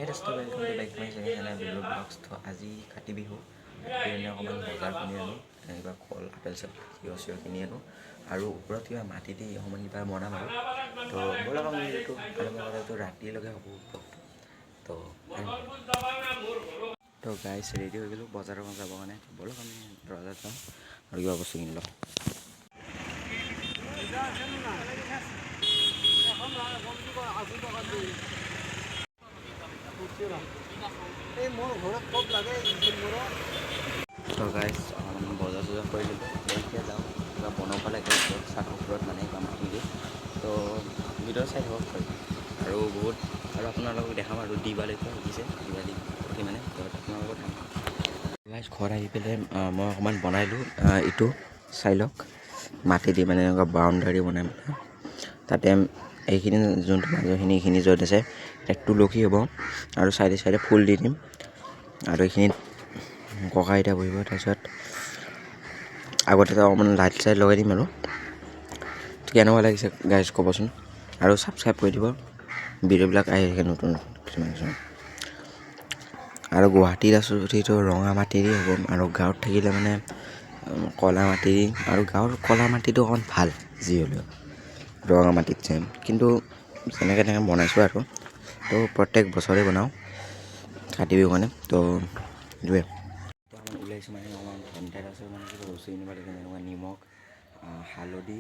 Hey, Resto, welcome to back to my channel, Bilu Vlogs. तो आज काति बिहु অকমান বজাৰ কিনি আনো কিবা কল আপেল চব চিঅ কিনি আনো আৰু ওপৰত কিবা মাটি দি অকমান কিবা বনাম আৰু তো বলক আমি এইটো আৰম্ভ কৰাটো ৰাতিলৈকে হ'ব তো গাইছ ৰেডি হৈ গ'লো বজাৰৰ যাব কাৰণে বলক আমি বজাৰ যাওঁ আৰু কিবা বস্তু কিনি লওঁ তো গাইজ বজাৰ চজাৰ কৰি দিলোঁ এতিয়া যাওঁ কিবা বনাব লাগে চাহৰ ওপৰত মানে কিবা মাটি দি তো ভিডিঅ' চাই থাকক আৰু বহুত আৰু আপোনালোকক দেখাম আৰু দিৱালীটো শিকিছে দিৱালী প্ৰতি মানে তো আপোনালোকক দেখাম গাইজ ঘৰত আহি পেলাই মই অকণমান বনালোঁ এইটো চাই লওক মাটি দি মানে এনেকুৱা বাউণ্ডাৰী বনাই তাতে এইখিনি যোনটো মাজৰখিনি এইখিনি য'ত আছে এক তুলসী হ'ব আৰু চাইডে চাইডে ফুল দি দিম আৰু এইখিনিত ককা আইতা বহিব তাৰপিছত আগতে অকণমান লাইট চাইট লগাই দিম আৰু কেনেকুৱা লাগিছে গাইজ ক'বচোন আৰু ছাবস্ক্ৰাইব কৰি দিব ভিডিঅ'বিলাক আহি থাকে নতুন কিছুমান আৰু গুৱাহাটীত আছোঁ যদিতো ৰঙা মাটি দি হ'ব আৰু গাঁৱত থাকিলে মানে কলা মাটি আৰু গাঁৱৰ কলা মাটিটো অকণমান ভাল যি হ'লেও ৰঙা মাটিত যেন কিন্তু যেনেকৈ তেনেকৈ বনাইছোঁ আৰু তো প্ৰত্যেক বছৰে বনাওঁ কাতি বিহু কাৰণে তো এইটোৱে ওলাইছোঁ মানে অকণমান ধনতেৰাছৰ মানে কিবা বস্তু কিনিব লাগে যেনেকুৱা নিমখ হালধি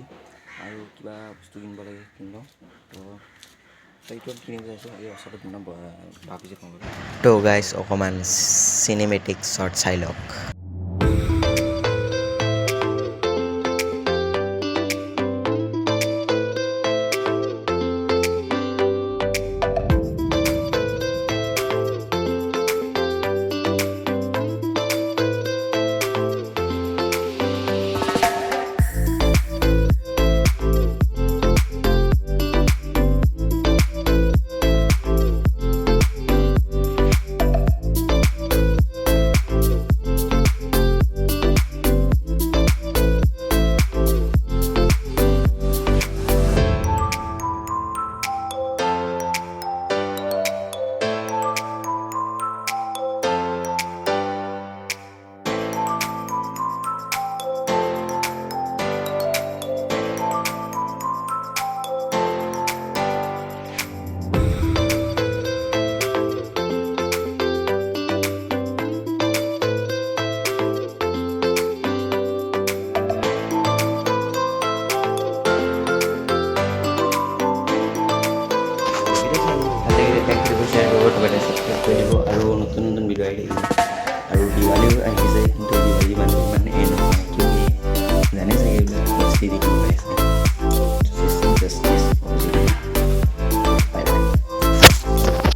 আৰু কিবা বস্তু কিনিব লাগে কিনি লওঁ তো এইটো কিনিব যাইছোঁ এই ওচৰত মানে ভাবিছোঁ তো গাইজ অকণমান চিনেমেটিক শ্বৰ্ট চাই লওক আৰু নতুন নতুন ভিডিঅ' আহি থাকিব আৰু দিৱালীও আহিছে কিন্তু দিৱালী মানে এই নহয়